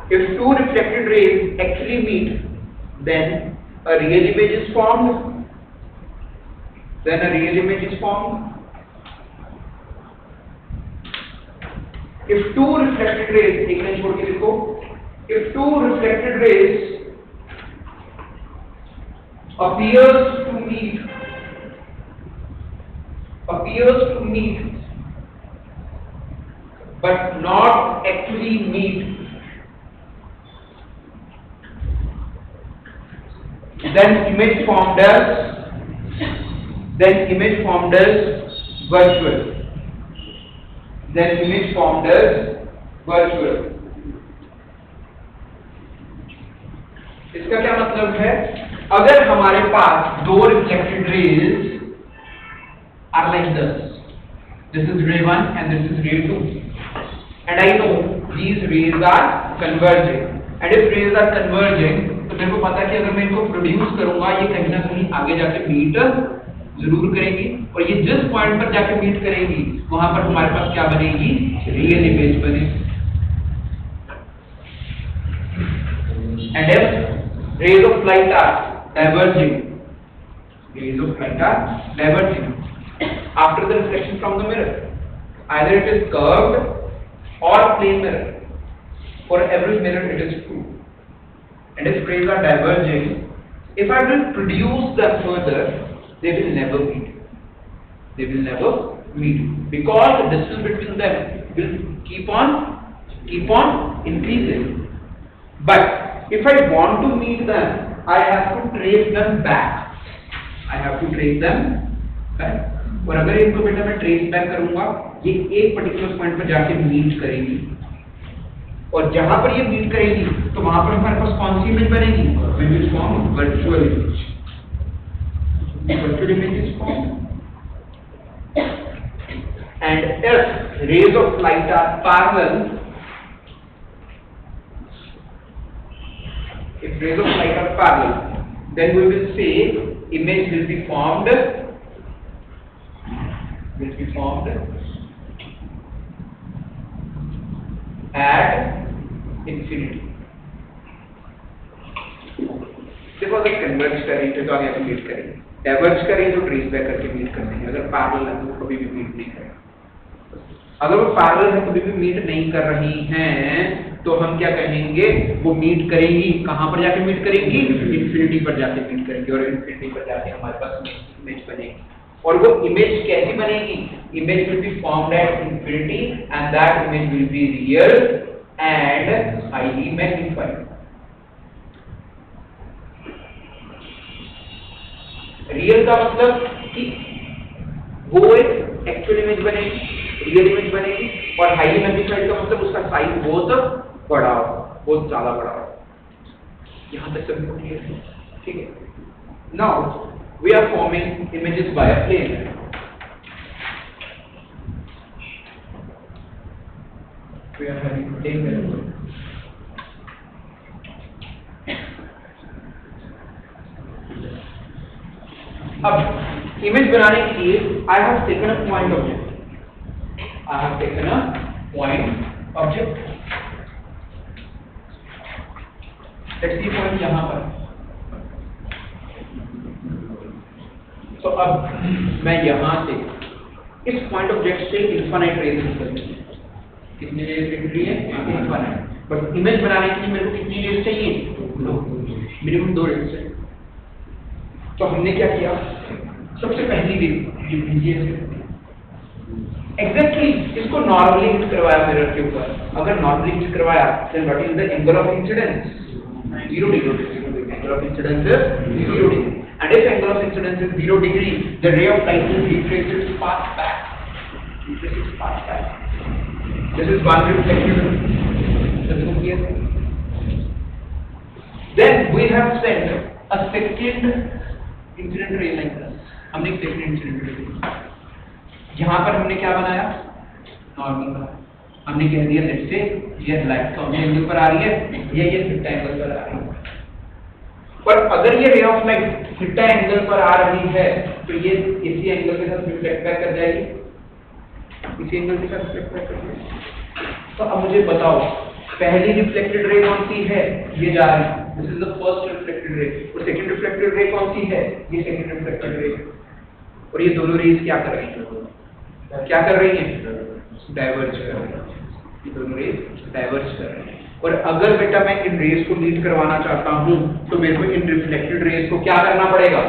If two reflected rays actually meet, then a real image is formed. Then a real image is formed. If two reflected rays, एक line छोड़ के लिखो. If two reflected rays appears to meet, but not actually meet, then image formed as virtual. इसका क्या मतलब है? अगर हमारे पास दो reflected raise are like this is ray 1 and this is ray 2, and I know these rays are converging, and if rays are converging तो मेरे को पता है कि अगर मैं इनको प्रोड्यूस करूंगा ये कहीं ना कहीं आगे जाके मीट जरूर करेंगी, और ये जिस पॉइंट पर जाके मीट करेंगी वहां पर हमारे पास क्या बनेगी? रियल इमेज बनेगी. And if rays of light are diverging after the reflection from the mirror, either it is curved or plane mirror. For every mirror it is true. And if rays are diverging, if I will produce them further, they will never meet. Because the distance between them will keep on increasing. But if I want to meet them, I have to trace them back. और अगर इनको बेटा मैं trace back करूंगा, ये एक particular point पर जाके मीट करेंगी, और जहां पर ये मीट करेंगी तो वहां पर हमारे पास कौन सी इमेज बनेगी? We will form virtual image. Virtual image is formed. And if rays of light are parallel, then we will say image will be formed at infinity. देखो अगर कन्वर्ज करेंगे तो आगे मीट करेंगे, डाइवर्ज करेंगे तो ट्रेस बैक करके meet करते हैं. अगर पैरेलल है तो कभी भी मीट नहीं करेंगे. अगर वो पैरेलल है कभी भी मीट नहीं कर रही हैं तो हम क्या कहेंगे? वो मीट करेंगी. कहां पर जाके मीट करेंगी? इंफिनिटी पर जाके मीट करेंगी, और इंफिनिटी पर जाके हमारे पास इमेज बनेगी. और वो इमेज कैसी बनेगी? Image will be formed at infinity and that image will be real and highly magnified. Real का मतलब कि वो एक एक्चुअल इमेज बनेगी, रियल इमेज बनेगी, और हाईली मैग्नीफाइड का मतलब उसका साइज बहुत बड़ा हो, बहुत ज्यादा बड़ा हो. यहां तक सब क्लियर है? ठीक है. Now we are forming images by a plane. We are having plane mirror. अब इमेज बनाने के लिए I have taken a point object. Let's see point यहाँ पर. तो अब मैं यहाँ से इस पॉइंट ऑब्जेक्ट से इनफाइनाइट रेज निकलती है. कितनी रेज निकल रही है? इनफाइनाइट. बट इमेज बनाने के लिए मेरे को कितनी रेज चाहिए? मिनिमम 2 रेज चाहिए. तो हमने क्या किया? सबसे पहली रेज एग्जैक्टली इसको नॉर्मली हिट करवाया मिरर के ऊपर. अगर नॉर्मली हिट करवाया then what is the angle of incidence? 0 डिग्री. Angle of incidence is 0 degree. And if angle of incidence is 0 degree, the ray of light will retrace its path back. This is one reflection. Then we have sent a second incident ray like this. हमने एक second incident ray. यहाँ पर हमने क्या बनाया? Normal बनाया. हमने कह दिया लेट्स से ये लाइट कौन एंगल पर आ रही है, ये थीटा एंगल पर आ रही है. पर अगर ये ray of light theta angle पर आ रही है तो ये इसी एंगल के साथ रिफ्लेक्ट बैक कर जाएगी, इसी एंगल के साथ रिफ्लेक्ट बैक कर जाएगी. तो अब मुझे बताओ पहली रिफ्लेक्टेड रे कौन सी है, ये जा रही है, this is the first reflected ray, और सेकंड रिफ्लेक्टेड रे कौन सी है, ये सेकंड रिफ्लेक्टेड रे, और ये दोनों रेज क्या कर रही हैं, क्या कर रही हैं, डाइवर्ज कर रही हैं, ये दोनों रेज डाइवर्ज कर रही हैं। और अगर बेटा मैं इन रेज को मीट करवाना चाहता हूं तो मेरे को इन रिफ्लेक्टेड रेज को क्या करना पड़ेगा,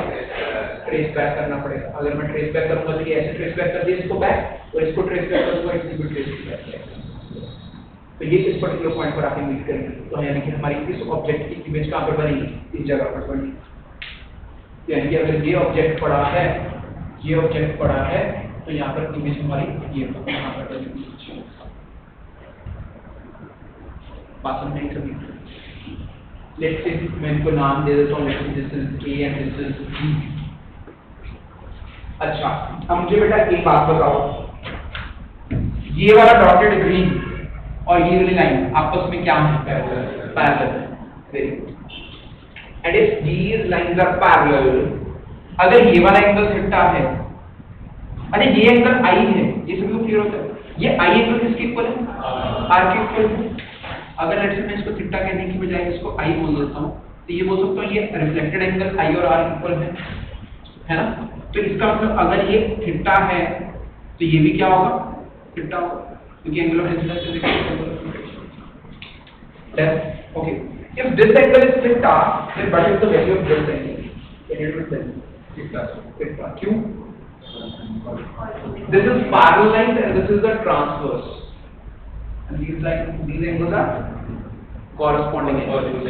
ट्रेस बैक करना पड़ेगा। अगर मैं ट्रेस बैक करूंगा तो ये ऐसे ट्रेस बैक कर दिया इसको बैक, और इसको ट्रेस बैक करूंगा इसको भी ट्रेस बैक, तो ये इस पर्टिकुलर पॉइंट पर आके मीट करेंगे। तो यानी कि हमारी इस ऑब्जेक्ट की इमेज कहां पर बनेगी, इस जगह पर बनेगी। यानी कि अगर ये ऑब्जेक्ट पड़ा है, ये ऑब्जेक्ट पड़ा है, तो यहाँ पर इमेज हमारी ये यहाँ पर बनेगी। बात समझ नहीं सभी, लेट्स से मैं इनको नाम दे देता हूँ, let's say this is A and this is B. अच्छा, अब मुझे बेटा एक बात बताओ, ये वाला डॉटेड ग्रीन और ये वाली लाइन आपस में क्या है, पैरेलल है, very good. And if these lines are parallel, अगर ये वाला एंगल थीटा है, अरे ये एंगल आई है, ये सभी को क्लियर होता है, ये आई एंगल किसके इक्वल है, आर के इक्वल है। अगर लेट्स से मैं इसको थीटा कहने की बजाय इसको आई बोल देता हूँ, तो ये बोल सकता हूँ ये रिफ्लेक्टेड एंगल आई और आर इक्वल है ना। तो इसका मतलब अगर ये थीटा है तो ये भी क्या होगा, थीटा होगा, क्योंकि angle of incidence is equal to angle of reflection. Okay, if this angle is theta, then what is the value of this angle? Can you tell me? Theta. क्यों? This is parallel lines and this is the transverse. And these angles are corresponding angles.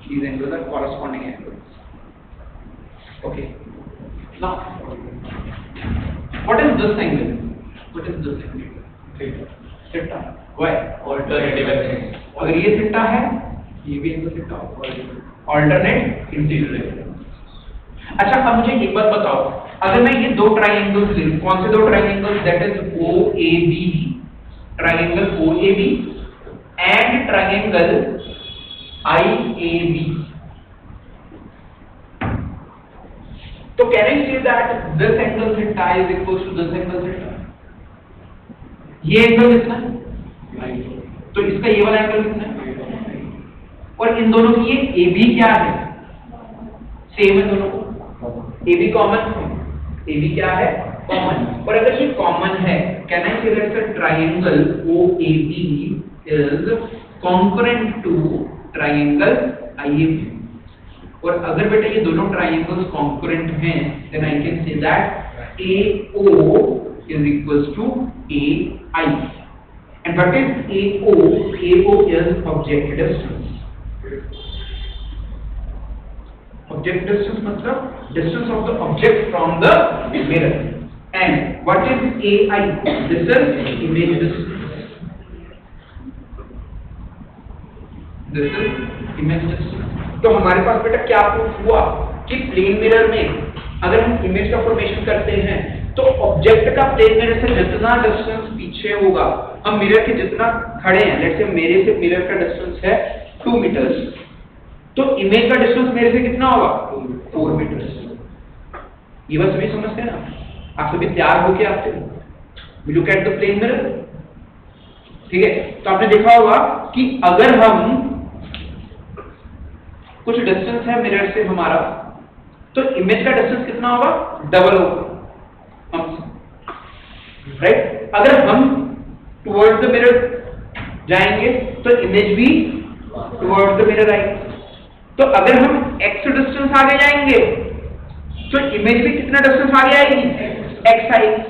These angles are corresponding angles. Okay. Now, what is this angle? What is this angle? Theta. Why? Alternative axis. अगर ये theta है, ये भी angle theta होगा। Alternate integral. अच्छा, अब मुझे एक बात बताओ, अगर मैं ये दो ट्राइंगल्स ले लूं, कौन से दो triangles, that is OAB, triangle OAB and triangle IAB, तो can I say that this angle theta is equal to this angle theta? ये एंगल कितना है, तो इसका ये वाला एंगल कितना है, और इन दोनों की ये AB क्या है, सेम है दोनों को, AB कॉमन है, AB क्या है, कॉमन। और अगर ये कॉमन है, can I say that the triangle OAB is concurrent to triangle IAB। और अगर बेटा ये दोनों ट्रायंगल्स कॉन्करेंट हैं, then I can say that AO is equals to AI। And what is AO? AO is object distance. Object distance मतलब distance of the object from the mirror. And what is AI? This is image distance. This is image distance. तो हमारे पास बेटा क्या proof हुआ कि plane mirror में अगर हम इमेज का फॉर्मेशन करते हैं तो ऑब्जेक्ट का प्लेन मिरर से जितना डिस्टेंस पीछे होगा, हम मिरर के जितना खड़े हैं, लेट्स से मेरे से मिरर का डिस्टेंस है 2 मीटर्स, तो इमेज का डिस्टेंस मेरे से कितना होगा, 4 मीटर्स। ये बात सभी समझते हैं ना, आप सभी तैयार होके आते हो, we look at the plane mirror, ठीक है। तो आपने देखा होगा कि अगर हम कुछ डिस्टेंस है मिरर से हमारा, तो इमेज का डिस्टेंस कितना होगा, डबल होगा हमसे, राइट। अगर हम टुवर्ड्स द मिरर जाएंगे तो इमेज भी टुवर्ड्स द मिरर आएगी। तो अगर हम x डिस्टेंस आगे जाएंगे तो इमेज भी कितना डिस्टेंस आगे आएगी, x आएगी।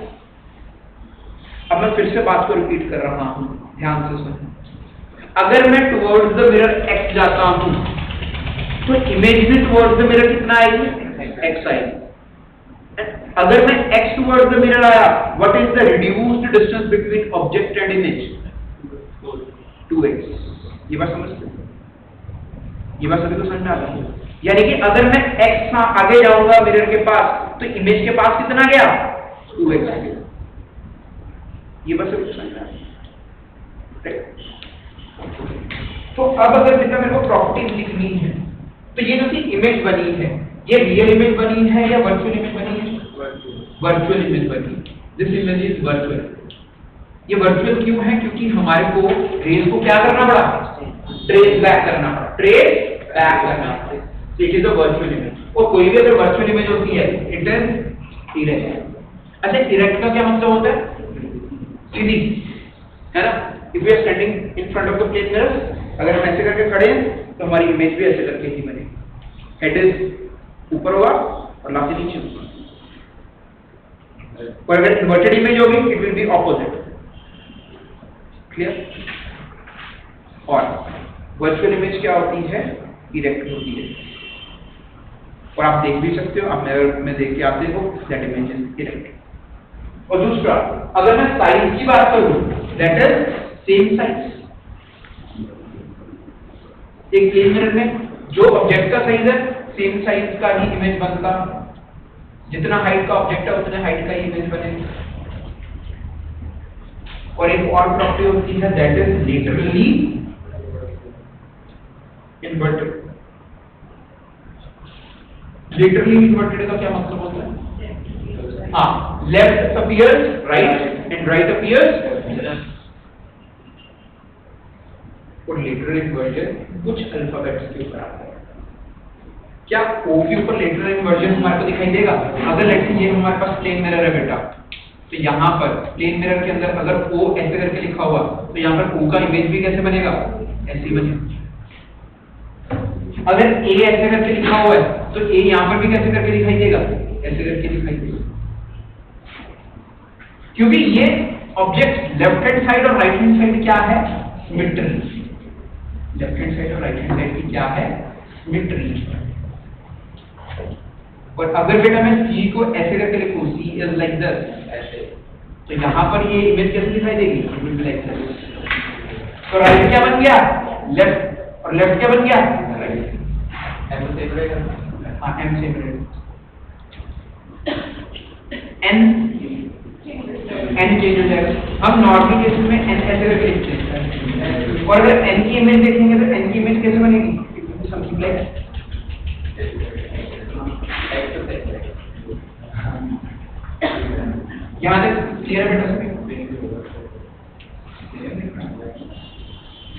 अब मैं फिर से बात को रिपीट कर रहा हूं, ध्यान से सुनिए। अगर मैं टुवर्ड्स द मिरर x जाता हूं तो इमेज भी टुवर्ड्स द मिरर कितना आएगी, x आएगी। अगर मैं x टुवर्ड्स द मिरर आया, what is the reduced distance between object and image, 2x। ये बात समझते हैं, ये बात सभी को समझ में आ रही है। यानी कि अगर मैं x आगे जाऊंगा मिरर के पास तो इमेज के पास कितना गया, 2x गया। ये बात सभी को समझ में आ रही है। तो अब अगर बेटा मेरे को प्रॉपर्टीज लिखनी है, तो ये जो सी इमेज बनी है, ये रियल इमेज बनी है या वर्चुअल इमेज बनी है, वर्चुअल इमेज बनी। This image is virtual. ये वर्चुअल क्यों है, क्योंकि हमारे को रेज को क्या करना पड़ा, ट्रेस बैक करना पड़ा, ट्रेस बैक करना पड़ा। It is a virtual image. और कोई भी अगर वर्चुअल इमेज होती है इट इज इरेक्ट। अच्छा, इरेक्ट का क्या मतलब होता है? सीधी, है ना? If we are standing in front of the plane mirror, अगर हम ऐसे करके खड़े हैं तो हमारी इमेज भी ऐसे करके ही बनेगी। हेड इज ऊपर होगा और लाठी नीचे होगा। और अगर इन्वर्टेड इमेज होगी it will be opposite. Clear? और वर्चुअल इमेज क्या होती है? इरेक्ट होती है। और आप देख भी सकते हो, आप मिरर में देख के आप देखो दैट इमेज इज इरेक्ट। और दूसरा, अगर मैं साइज की बात करूं, दैट इज सेम साइज। एक प्लेन मिरर में जो ऑब्जेक्ट का साइज है सेम साइज का ही इमेज बनता। जितना हाइट का ऑब्जेक्ट है उतने हाइट का ही इमेज बनेगा। और एक और प्रॉपर्टी होती है that is laterally inverted. Laterally inverted का क्या मतलब होता है? हाँ, left appears right and right appears left. और लेटरल इन्वर्जन कुछ अल्फाबेट्स के ऊपर आता है। क्या O के ऊपर लेटरल इन्वर्जन हमारे को दिखाई देगा? अगर लेट्स से ये हमारे पास प्लेन मिरर है बेटा, तो यहाँ पर प्लेन मिरर के अंदर अगर O ऐसे करके लिखा हुआ तो यहाँ पर O का इमेज भी कैसे बनेगा? ऐसे ही बनेगा। अगर A ऐसे करके लिखा हुआ है तो A यहाँ पर भी कैसे करके दिखाई देगा? ऐसे करके दिखाई देगा। क्योंकि ये ऑब्जेक्ट लेफ्ट हैंड साइड और राइट हैंड साइड क्या है? सिमेट्री। लेफ्ट हैंड साइड और राइट हैंड साइड की क्या है? सिमेट्री। और अगर बेटा मैं C को ऐसे करके लिखूं, C इज लाइक दिस ऐसे, तो यहाँ पर ये इमेज कैसे दिखाई देगी? It will be like this. तो राइट क्या बन गया? लेफ्ट। और लेफ्ट क्या बन गया? राइट। M सेम रहेगा। हाँ, M सेम रहेगा। N चेंज हो जाएगा। हम नॉर्मल केस में N ऐसे करके लिखते हैं। और अगर N की इमेज देखेंगे तो N की इमेज कैसे बनेगी? समथिंग लाइक यहाँ तक क्लियर है बेटा सभी?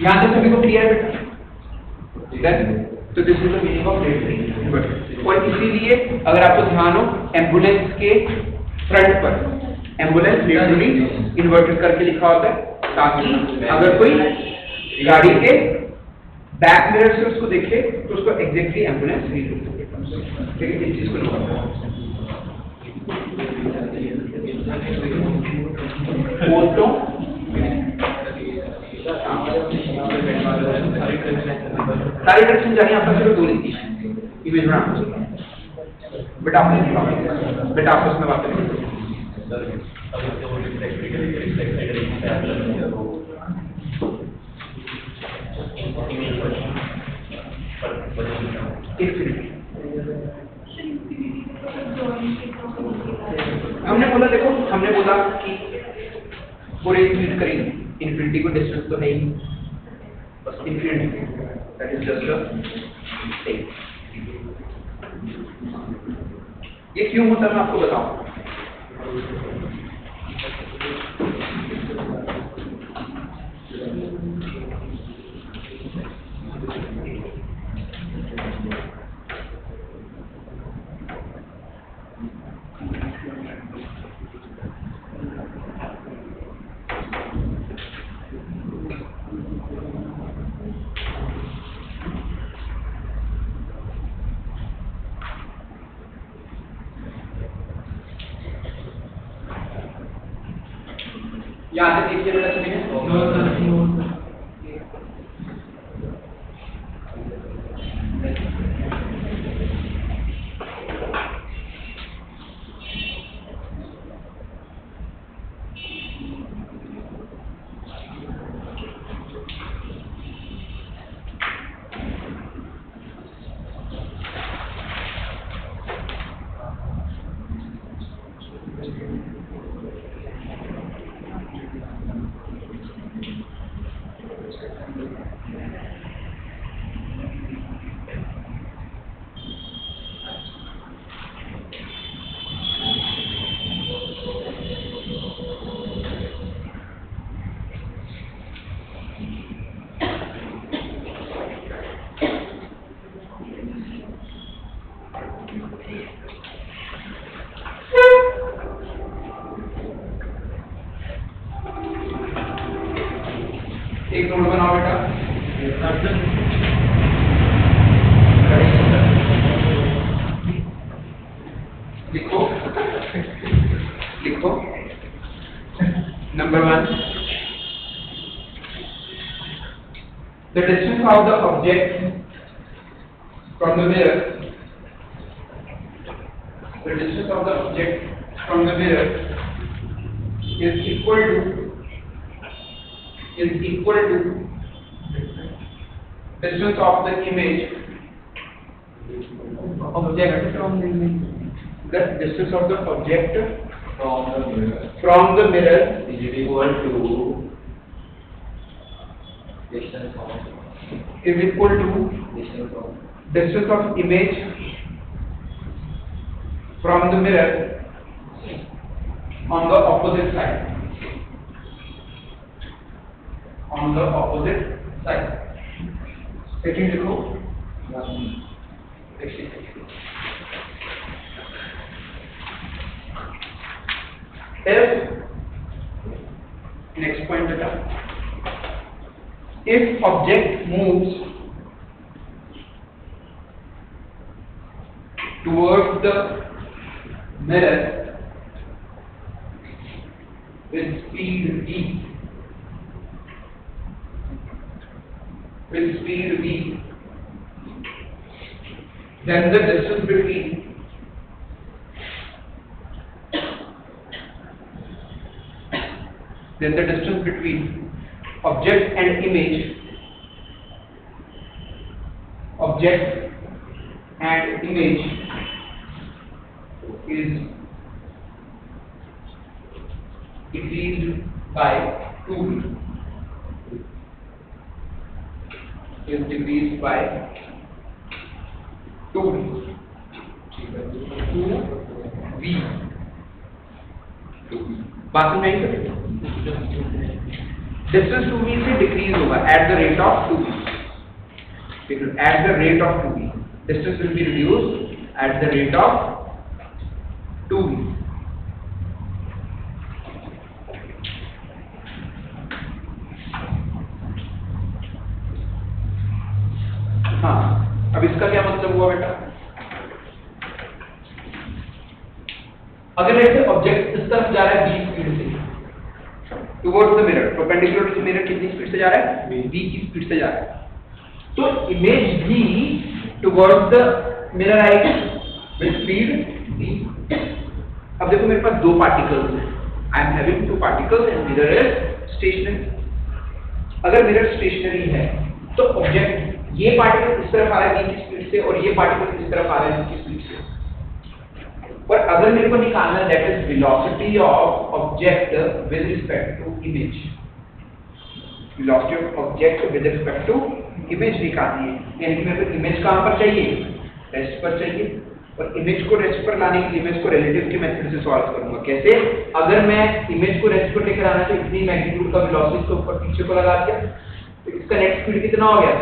यहाँ तक सभी को क्लियर है बेटा? तो this is the meaning of laterally inverted. और इसीलिए अगर आपको ध्यान हो, एम्बुलेंस के फ्रंट पर एम्बुलेंस लेटरली इन्वर्टेड करके लिखा होता है, ताकि अगर कोई गाड़ी के बैक मिरर से उसको देखे तो उसको एग्जैक्टली एम्बुलेंस रीड हो सके। ठीक है, इस चीज को नोट करो। फोटो सारी डायरेक्शन जानी आपका सिर्फ दो लिखी है इमेज में आपको बेटा आपस में बात करेंगे। हमने बोला कि पूरे इन्फिनिटी करेंगे, इन्फिनिटी को डिस्टेंस तो है ही, बस infinity that is just a thing. ये क्यों होता है मैं आपको बताऊं। यहाँ से देखिए बेटा सभी ने एक नोट बनाओ बेटा। लिखो लिखो। Number 1, the distance of the object from the mirror, the distance of the object from the mirror is equal to distance of the image object from the image. The distance of the object from the mirror is equal to distance of distance of image from the mirror on the opposite side. Second लिखो। If next point beta, if object moves towards the mirror with speed v, then the distance between object and image is decreased by 2v. बात में नहीं करें। Distance 2v से decrease होगा at the rate of 2v. At the rate of 2v, distance will be reduced at the rate of 2v. हाँ, अब इसका क्या मतलब हुआ बेटा? अगर ऐसे ऑब्जेक्ट इस तरफ जा रहा है v स्पीड से towards the mirror, perpendicular to the mirror कितनी स्पीड से जा रहा है? v की स्पीड से जा रहा है। तो इमेज भी टुवर्ड्स द मिरर आएगी विद स्पीड v। अब देखो मेरे पास दो पार्टिकल्स हैं, I am having two particles and mirror is stationary. अगर मिरर स्टेशनरी है तो ऑब्जेक्ट ये पार्टिकल इस तरफ आ रहा है v की स्पीड से और ये पार्टिकल इस तरफ आ रहा है v की स्पीड से। पर अगर मेरे को निकालना that is velocity of object with respect to image, velocity of object with respect to image निकालनी है। यानी कि मेरे को इमेज कहां पर चाहिए? रेस्ट पर चाहिए। और इमेज को रेस्ट पर लाने के लिए इमेज को रिलेटिव के मेथड से सॉल्व करूंगा। कैसे? अगर मैं इमेज को रेस्ट पर लेकर आना तो इतनी मैग्नीट्यूड का वेलोसिटी को ऊपर पीछे को लगा दिया तो इसका नेट स्पीड कितना हो गया?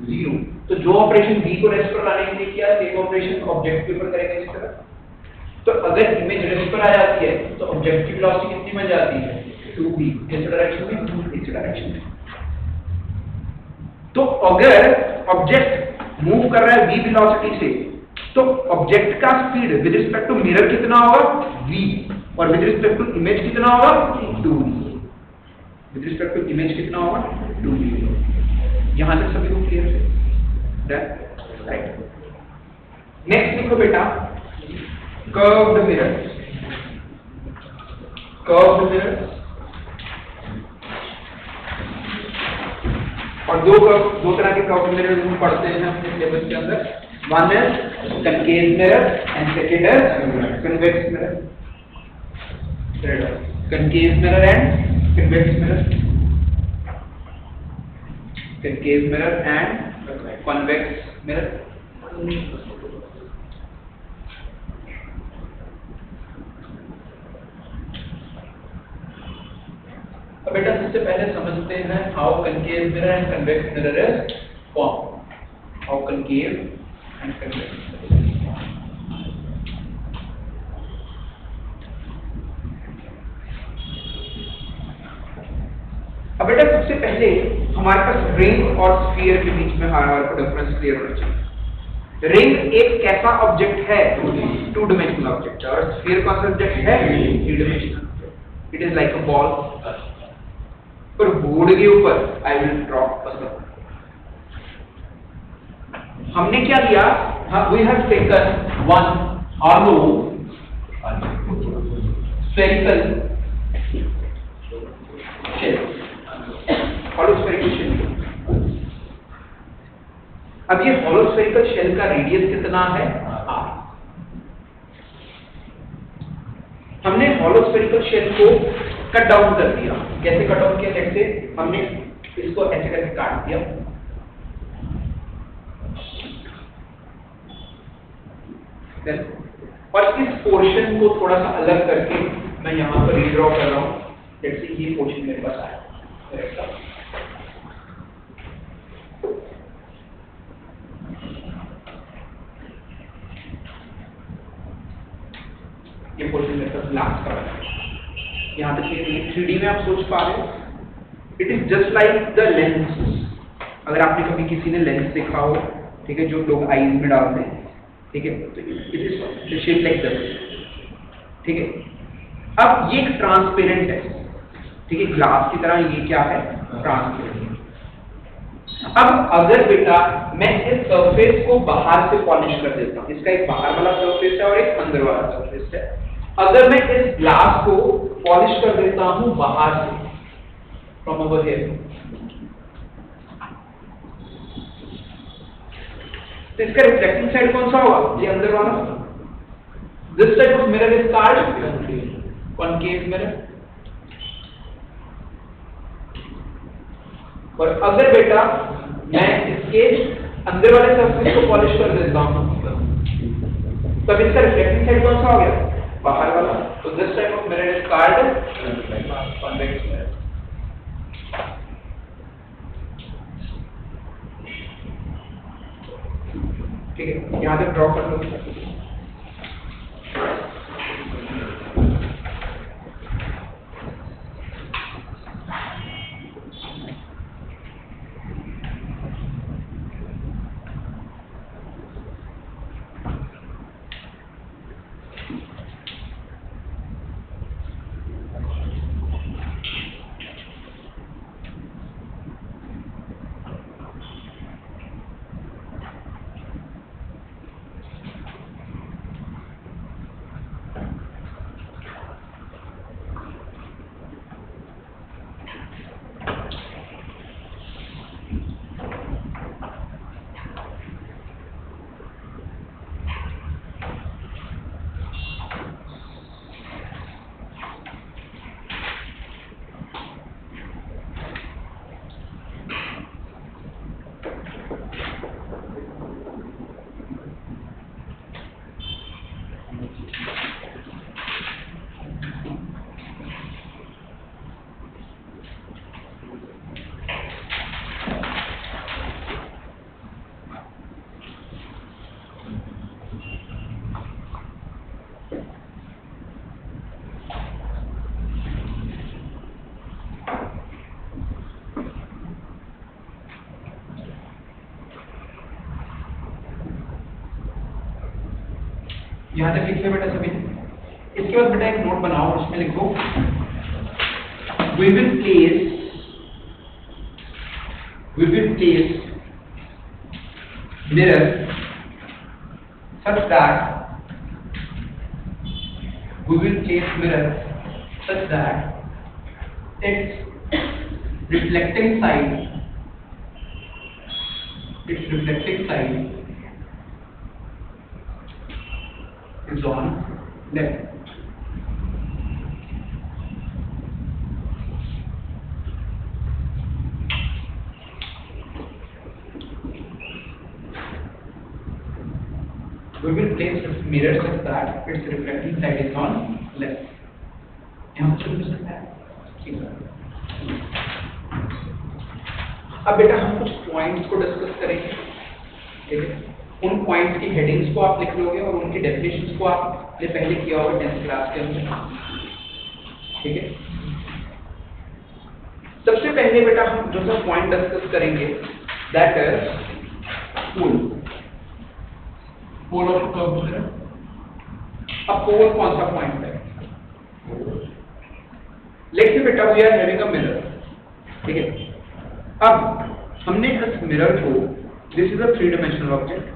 0। तो जो ऑपरेशन v को रेस्ट पर लाने के लिए किया सेम ऑपरेशन ऑब्जेक्ट के ऊपर करेंगे इस तरह। तो अगर इमेज रेस्ट पर आ जाती है तो ऑब्जेक्ट की वेलोसिटी कितनी बन जाती है? 2v। इस डायरेक्शन में, इस डायरेक्शन में। तो अगर ऑब्जेक्ट मूव कर रहा है v वेलोसिटी से तो ऑब्जेक्ट का speed with respect to mirror कितना होगा? v। और विद रिस्पेक्ट टू इमेज कितना होगा? 2v। With respect to image कितना होगा? 2v। यहां तक सभी को क्लियर है? राइट। नेक्स्ट देखो बेटा, कर्व्ड मिरर। और दो तरह के कर्व्ड मिरर हम पढ़ते हैं अपने सिलेबस के अंदर। One is concave mirror and second is convex mirror. Concave mirror and convex mirror. concave mirror and convex mirror. अब बेटा सबसे पहले समझते हैं how concave mirror and convex mirror is formed. How concave and convex mirror is formed. अब बेटा सबसे पहले हमारे पास रिंग और स्फीयर के बीच में हमारे को डिफरेंस क्लियर होना चाहिए। रिंग एक कैसा ऑब्जेक्ट है? 2 डिमेंशनल ऑब्जेक्ट है, और स्फीयर कौन सा ऑब्जेक्ट है? 3 dimensional. It is like a ball. पर बोर्ड के ऊपर आई विल ड्रॉ हमने क्या लिया? We have taken one hollow spherical shell, hollow spherical shell। अब ये hollow spherical shell का रेडियस कितना है? r। हमने hollow spherical shell को कट डाउन कर दिया। कैसे कट डाउन किया? जैसे हमने इसको ऐसे करके काट दिया, और इस पोर्शन को थोड़ा सा अलग करके मैं यहाँ पर रीड्रॉ कर रहा हूँ। जैसे ये पोर्शन मेरे पास आया, ये पोर्शन मेरे पास लास्ट का है। यहाँ तक ये 3D में आप सोच पा रहे हो? It is just like the lens. अगर आपने कभी किसी ने लेंस देखा हो, ठीक है, जो लोग आईज में डालते हैं, ठीक है, तो it is shape like this. ठीक है, अब ये एक ट्रांसपेरेंट है, ठीक है, ग्लास की तरह ये क्या है? ट्रांसपेरेंट। अब अगर बेटा मैं इस सरफेस को बाहर से पॉलिश कर देता हूँ, इसका एक बाहर वाला सरफेस है और एक अंदर वाला सरफेस है। अगर मैं इस ग्लास को पॉलिश कर देता हूँ बाहर से, फ्रॉम ओवर हियर, तो इसका रिफ्लेक्टिंग साइड कौन सा होगा? ये अंदर वाला। This type of mirror is called concave mirror. और अगर बेटा मैं इसके अंदर वाले सरफेस को पॉलिश कर देता हूं, तब इसका रिफ्लेक्टिंग साइड कौन सा हो गया? बाहर वाला। तो this type of mirror is called convex mirror. ठीक है, यहाँ तक ड्रॉ कर लो। यहाँ तक लिख लो बेटा सभी। इसके बाद बेटा एक नोट बनाओ, उसमें लिखो we will place mirror such that its reflecting side is on left. We will place the mirror such that its reflecting side is on left. यहाँ पर शुरू सकता है। अब बेटा हम कुछ पॉइंट्स को डिस्कस करेंगे, ठीक है? उन पॉइंट्स की हेडिंग्स को आप लिख लोगे और उनकी डेफिनेशंस को आपने पहले किया होगा 10th क्लास के अंदर, ठीक है? सबसे पहले बेटा हम जो सा पॉइंट डिस्कस करेंगे that is pole of curve mirror. अब पोल कौन सा पॉइंट है? लेट्स से बेटा we are having a mirror, ठीक है। अब हमने इस मिरर को, this is a 3 dimensional object,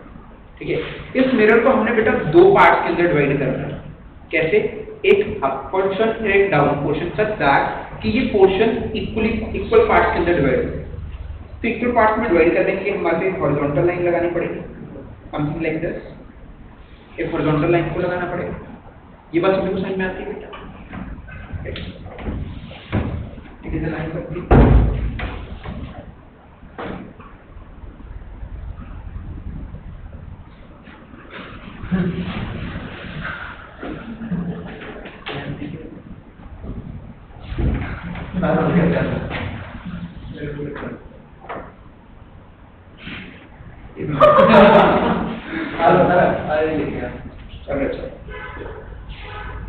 ठीक है। इस मिरर को हमने बेटा दो पार्ट्स के अंदर डिवाइड करना है। कैसे? एक अप पोर्शन और एक डाउन पोर्शन, सच दैट कि ये पोर्शन इक्वल पार्ट्स के अंदर डिवाइड हो। तो इक्वल पार्ट्स में डिवाइड करने के लिए हमारे हॉरिजॉन्टल लाइन लगानी पड़ेगी, समथिंग लाइक दिस। एक हॉरिजॉन्टल लाइन को लगाना पड़ेगा। ये बात सभी को समझ में आती है बेटा? It is a line of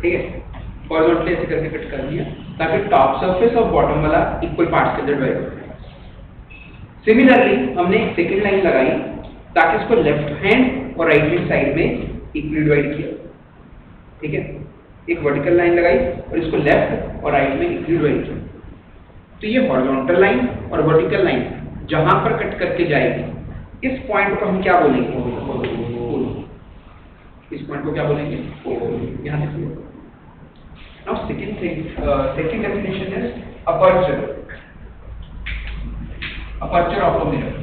ठीक है। हॉरिजॉन्टली ऐसे करके कट कर दिया ताकि टॉप सरफेस और बॉटम वाला इक्वल पार्ट्स के अंदर डिवाइड हो जाए। सिमिलरली हमने एक सेकंड लाइन लगाई ताकि इसको लेफ्ट हैंड और राइट हैंड साइड में इक्वली डिवाइड किया, ठीक है। एक वर्टिकल लाइन लगाई और इसको लेफ्ट और राइट में इक्वली डिवाइड किया। तो ये हॉरिजॉन्टल लाइन और वर्टिकल लाइन जहां पर कट करके जाएगी, इस पॉइंट को हम क्या बोलेंगे? इस पॉइंट को क्या बोलेंगे? यहां तक। Now second definition is aperture of a mirror.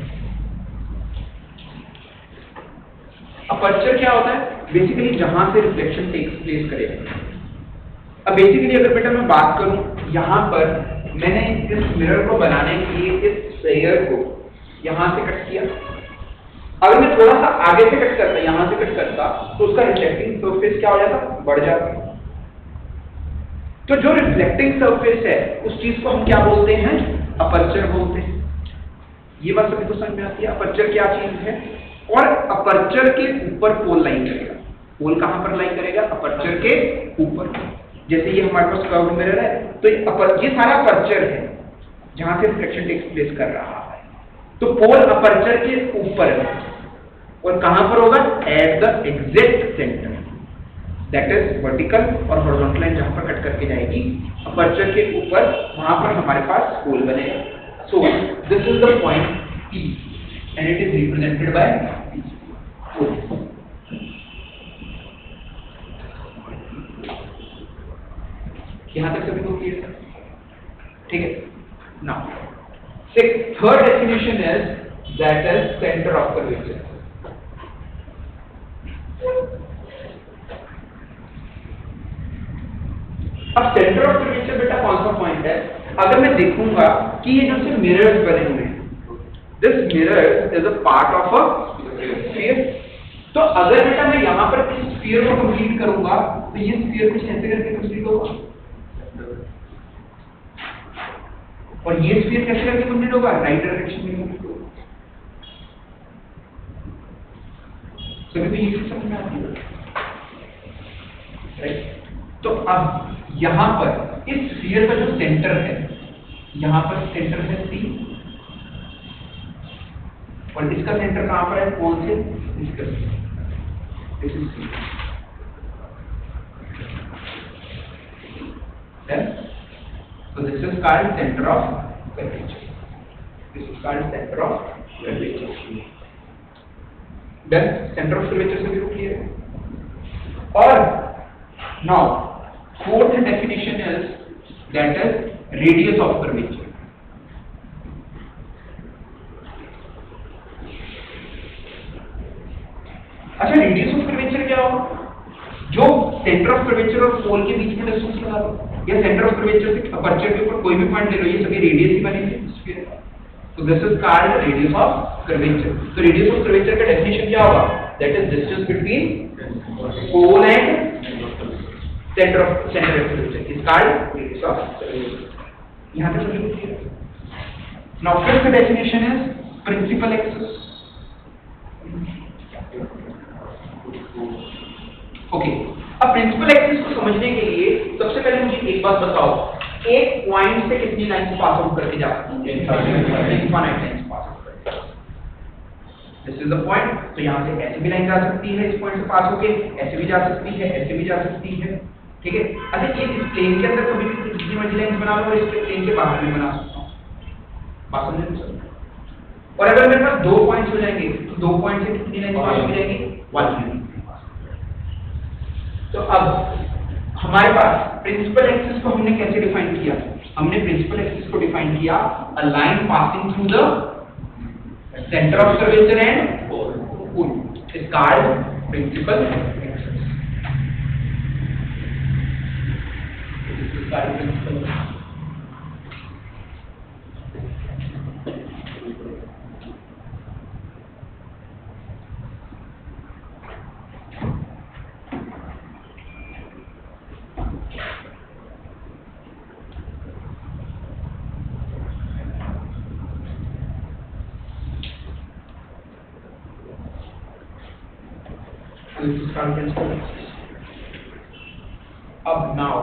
Aperture क्या होता है? बेसिकली जहां से रिफ्लेक्शन टेक्स प्लेस करेगा। अब बेसिकली अगर बेटा मैं बात करूं, यहां पर मैंने इस मिरर को बनाने के लिए इस स्फीयर को यहां से कट किया। अगर मैं थोड़ा सा आगे से कट करता, यहां से कट करता, तो उसका रिफ्लेक्टिंग सरफेस क्या हो जाता? बढ़ जाता। तो जो रिफ्लेक्टिंग सरफेस है उस चीज को हम क्या बोलते हैं? अपर्चर बोलते हैं। ये बात सभी को समझ में आती है? अपर्चर क्या चीज है? और अपर्चर के ऊपर पोल लाइन करेगा। पोल कहां पर लाइन करेगा? अपर्चर के ऊपर। जैसे ये हमारे पास कर्व्ड मिरर है, तो ये सारा अपर्चर है जहां से रिफ्लेक्शन टेक्स प्लेस कर रहा है। तो पोल अपर्चर के ऊपर है और कहां पर होगा? At the exact centre, that is vertical और हॉरिजॉन्टल लाइन जहां पर कट करके जाएगी अपर्चर के ऊपर, वहां पर हमारे पास पोल बनेगा। So this is the point P and it is represented by P. यहां तक सभी को क्लियर है? ठीक है। Now third definition is that is centre of curvature. अब सेंटर ऑफ कर्वेचर बेटा कौन सा पॉइंट है? अगर मैं देखूंगा कि ये जो से मिरर्स बने हुए हैं, this mirror is a part of a sphere. तो अगर बेटा मैं यहां पर इस स्फीयर को कंप्लीट करूंगा तो ये स्फीयर कुछ ऐसे करके कंप्लीट होगा और ये स्फीयर कैसे करके कंप्लीट होगा? राइट डायरेक्शन में कंप्लीट होगा। सभी को ये चीज समझ में आती है? राइट। तो अब यहां पर इस स्फीयर का जो सेंटर है, यहां पर सेंटर है C और इसका सेंटर कहां पर है? कौन से? इसका this is C। Then so this is called center of curvature. This is called center of curvature. Then center of curvature से भी clear है? और now fourth definition is that is radius of curvature. अच्छा, radius of curvature क्या होगा? जो centre of curvature और पोल के बीच में डिस्टेंस लगा दो, या सेंटर ऑफ कर्वेचर से अपर्चर के ऊपर कोई भी पॉइंट ले लो, ये सभी रेडियस ही बनेंगे स्फीयर। तो this is called radius of curvature. तो रेडियस ऑफ कर्वेचर का डेफिनेशन क्या होगा? That is distance between pole and centre of curvature is called radius of curvature. यहां तक समझ clear? Now fifth definition is principal axis. Okay, अब principal axis को समझने के लिए सबसे पहले मुझे एक बात बताओ एक पॉइंट से कितनी लाइन पास आउट करके जा सकती है? इनफाइनाइट लाइन पास आउट करके। This is the point. तो यहाँ से ऐसे भी लाइन जा सकती है, इस पॉइंट से पास होके ऐसे भी जा सकती है, ऐसे भी जा सकती है, ठीक है। अच्छा, ये इस प्लेन के अंदर कभी भी कितनी मर्जी लाइन बना लो, और इसके प्लेन के बाहर भी बना सकता हूँ, बात समझ में सर? और अगर मेरे पास 2 पॉइंट्स हो जाएंगे तो 2 पॉइंट से कितनी लाइन पास हो जाएगी? 1 यूनिट। तो अब हमारे पास प्रिंसिपल एक्सिस को हमने कैसे डिफाइन किया? हमने प्रिंसिपल एक्सिस को डिफाइन किया a line passing through the centre of curvature and pole is called principal axis. This is called principal. This is called principal axis. अब now,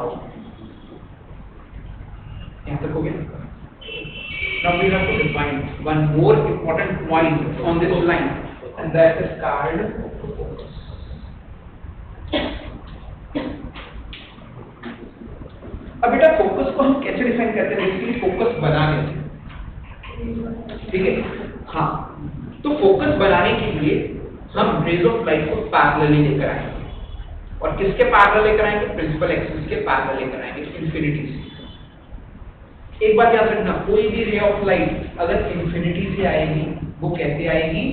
यहाँ तक हो गया? Now we have to define one more important point on this line, and that is called focus. अब बेटा focus को हम कैसे डिफाइन करते हैं? बेसिकली फोकस बनाने से, ठीक है? हाँ, तो फोकस बनाने के लिए हम रेज ऑफ लाइट को पैरेलली लेकर आएंगे, और किसके पैरेलल लेकर आएंगे? प्रिंसिपल एक्सिस के पैरेलल लेकर आएंगे, इंफिनिटी से। एक बात याद रखना, कोई भी रे ऑफ लाइट अगर इंफिनिटी से आएगी वो कैसे आएगी?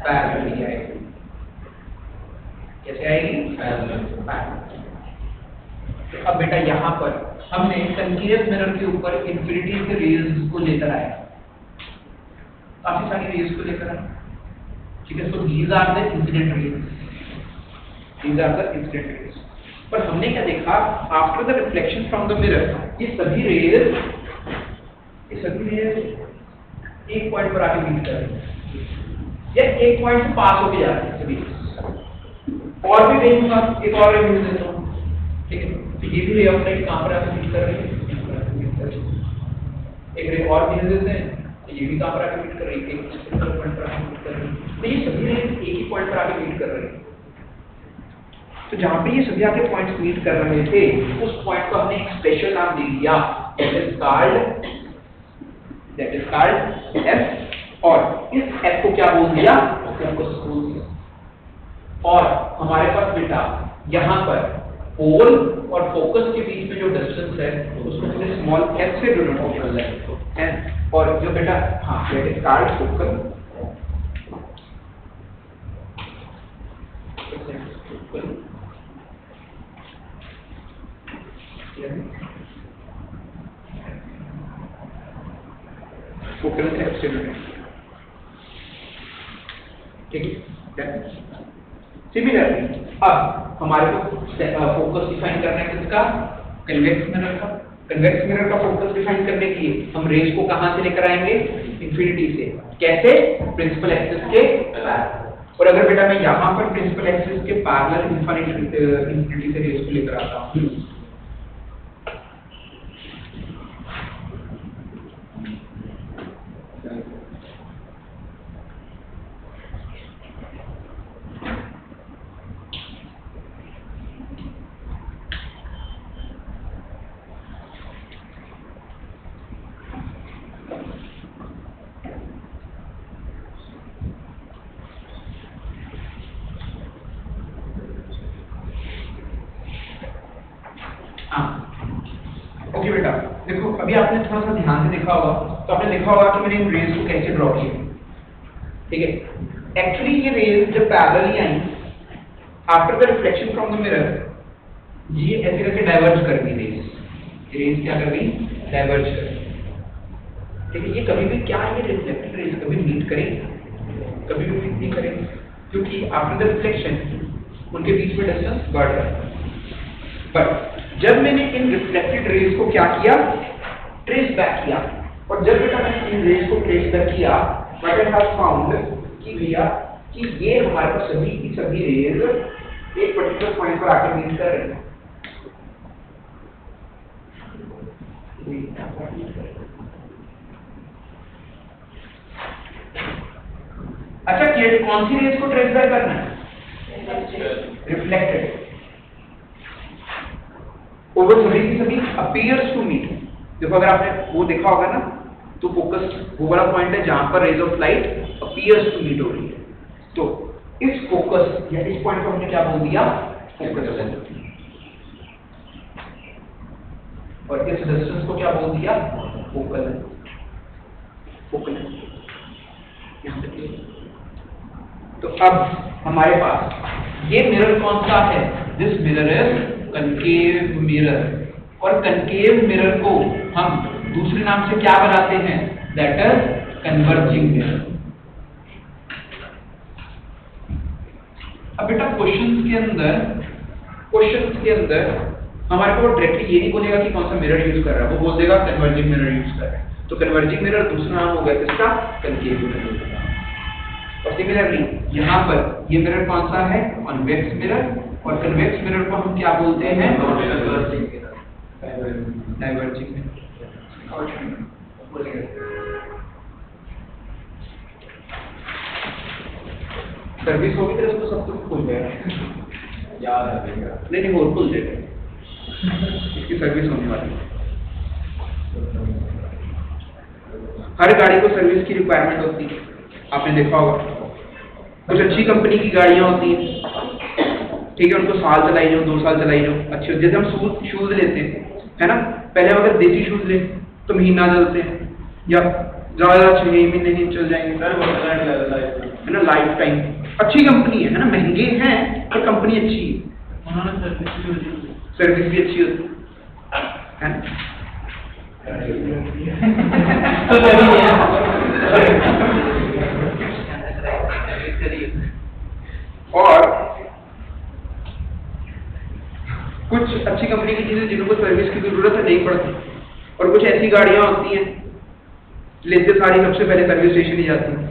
पैरेलली आएगी। कैसे आएगी? पैरेलल। तो अब बेटा यहाँ पर हमने कंटीन्यूअस मिरर के ऊपर इंफिनिटी से रेज को लेकर आए, काफी सारी रेज को लेकर आए, ठीक है। So these are the incident rays, these are the incident rays. पर हमने क्या देखा? After the reflection from the mirror, ये सभी रेज एक पॉइंट पर आके मीट कर रही है, या एक पॉइंट से पास होके जा रही है सभी। और भी रेज होगा, एक और रे मिल देता हूँ, ठीक है। तो ये भी रे ऑफ लाइट कहाँ पर आके मीट कर रही है? एक रे और मिल देते हैं, ये भी कहाँ पर आके मीट कर रही है? एक पॉइंट पर आके मीट कर रही है। तो ये सभी रेज एक ही पॉइंट पर आके मीट कर रहे हैं। तो जहाँ पे ये सभी आके पॉइंट्स मीट कर रहे थे, उस पॉइंट को हमने एक स्पेशल नाम दे दिया, दैट इज कॉल्ड एफ, और इस एफ को क्या बोल दिया? फोकस बोल दिया। और हमारे पास बेटा यहाँ पर पोल और फोकस के बीच में जो डिस्टेंस है उसको हमने स्मॉल एफ से डिनोट किया है, और जो बेटा हाँ that is called focal. Focal absolute, ठीक है। सिमिलरली अब हमारे को फोकस डिफाइन करना है किसका? कन्वेक्स मिरर का। कन्वेक्स मिरर का फोकस डिफाइन करने के लिए हम रेज को कहां से लेकर आएंगे? इंफिनिटी से। कैसे? प्रिंसिपल एक्सिस के पैरेलल। और अगर बेटा मैं यहाँ पर प्रिंसिपल एक्सिस के पैरेलल इंफिनिटी से रेज को लेकर आता हूँ, ओके बेटा देखो, अभी आपने थोड़ा सा ध्यान से देखा होगा, तो आपने देखा होगा कि मैंने इन रेज को कैसे ड्रॉ किया, ठीक है। एक्चुअली ये रेज जब parallelly I, after the reflection from the mirror, ये ऐसे करके डाइवर्ज कर गई रेज क्या कर गई? डाइवर्ज कर गई, ठीक है। ये कभी भी क्या, ये रिफ्लेक्टेड रेज कभी मीट करेंगे? कभी भी मीट नहीं करेंगे, क्योंकि आफ्टर द रिफ्लेक्शन उनके बीच में डिस्टेंस बढ़ रहा है। बट जब मैंने इन रिफ्लेक्टेड रेज को क्या किया? ट्रेस बैक किया, और जब बेटा मैंने इन रेज को ट्रेस बैक किया, व्हाट आई हैव फाउंड कि भैया कि ये हमारे पास सभी की सभी रेज एक पर्टिकुलर पॉइंट पर आकर मीट कर रही है। अच्छा, कौन सी रेज को ट्रेस बैक करना है? रिफ्लेक्टेड ओवर सभी की सभी अपीयर्स टू मीट। देखो अगर आपने वो देखा होगा ना, तो फोकस वो वाला पॉइंट है जहां पर rays of light appears to meet हो रही है। तो इस फोकस या इस पॉइंट को हमने क्या बोल दिया? फोकस। और इस डिस्टेंस को क्या बोल दिया? फोकल। फोकल यहाँ पे। तो अब हमारे पास ये मिरर कौन सा है? This mirror is concave mirror. और कनकेव मिरर को हम दूसरे नाम से क्या बनाते हैं? That is converging mirror. अब बेटा क्वेश्चंस के अंदर हमारे को डायरेक्टली ये नहीं बोलेगा कि कौन सा मिरर यूज कर रहा है, वो बोल देगा कन्वर्जिंग मिरर यूज कर रहा है। तो कन्वर्जिंग मिरर दूसरा नाम हो गया किसका? Concave mirror. और सिमिलरली यहाँ पर ये मिरर कौन सा है? Convex mirror. और कन्वेक्स मिरर को हम क्या बोलते हैं? Diverging mirror. सर्विस होगी तो उसको सब कुछ भूल जाएगा, याद आ जाएगा। नहीं और भूल जाएगा, इसकी सर्विस होने वाली है। हर गाड़ी को सर्विस की रिक्वायरमेंट होती है, आपने देखा होगा। कुछ अच्छी कंपनी की गाड़ियां होती हैं, ठीक है, उनको साल चलाई जाओ, 2 साल चलाई जाओ, अच्छी होती है। जैसे हम शूज लेते हैं, है ना, पहले हम अगर देसी शूज ले तो महीना चलते हैं या ज्यादा 6 महीने नहीं चल जाएंगे, है ना, लाइफ टाइम। अच्छी कंपनी है ना, महंगे हैं पर कंपनी अच्छी है, उन्होंने सर्विस भी अच्छी होती है ना। और कुछ अच्छी कंपनी की चीजें जिनको सर्विस की जरूरत नहीं पड़ती, और कुछ ऐसी गाड़ियां होती हैं लेते सारी सबसे पहले सर्विस स्टेशन ही जाती है ना।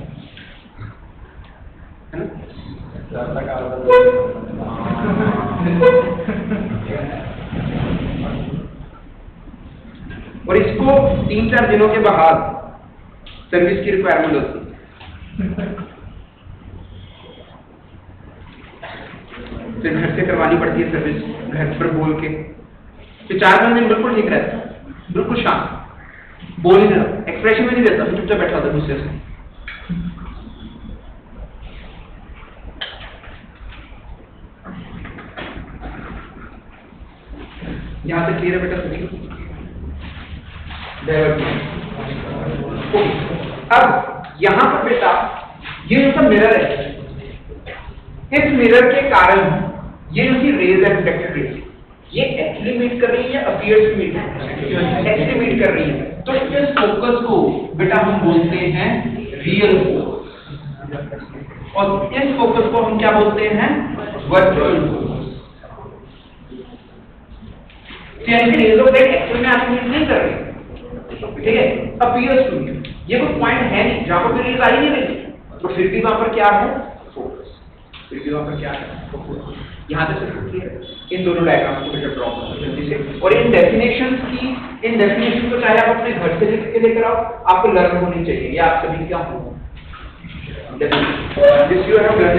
और इसको 3-4 दिनों के बाद सर्विस की रिक्वायरमेंट होती है, फिर घर से करवानी पड़ती है सर्विस, घर पर बोल के। फिर 4-5 दिन बिल्कुल ठीक रहता है, बिल्कुल शांत, बोल ही नहीं रहा, एक्सप्रेशन में नहीं देता, फिर चुपचाप बैठा होता गुस्से से। यहाँ से क्लियर है बेटा सभी? अब यहाँ पर बेटा ये जो सा मिरर है, इस मिरर के कारण ये जो रेज है, रिफ्लेक्टेड रेज, ये एक्चुअली मीट कर रही है, appears to meet, actually meet कर रही है। तो इस फोकस को बेटा हम बोलते हैं रियल फोकस, और इस फोकस को हम क्या बोलते हैं? Virtual focus. Rays of light actual में आप मीट नहीं कर रही, ठीक है, अपीयर्स टू मीट। ये कोई पॉइंट है नहीं जहां पर रेज आ ही नहीं रही, तो फिर भी वहां पर क्या है? फोकस। फिर भी वहां पर क्या है? फोकस। यहाँ से सिर्फ क्लियर इन दोनों डायग्राम्स को बेटा ड्रॉ करो जल्दी से। और इन डेफिनेशन को चाहे आप अपने घर से लिख के लेकर आओ, आपको लर्न होनी चाहिए, ये आप सभी क्या हो दिस यू हैव लर्न।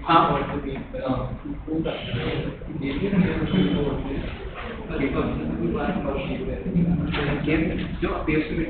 हाँ जो अपीयर्स टू बी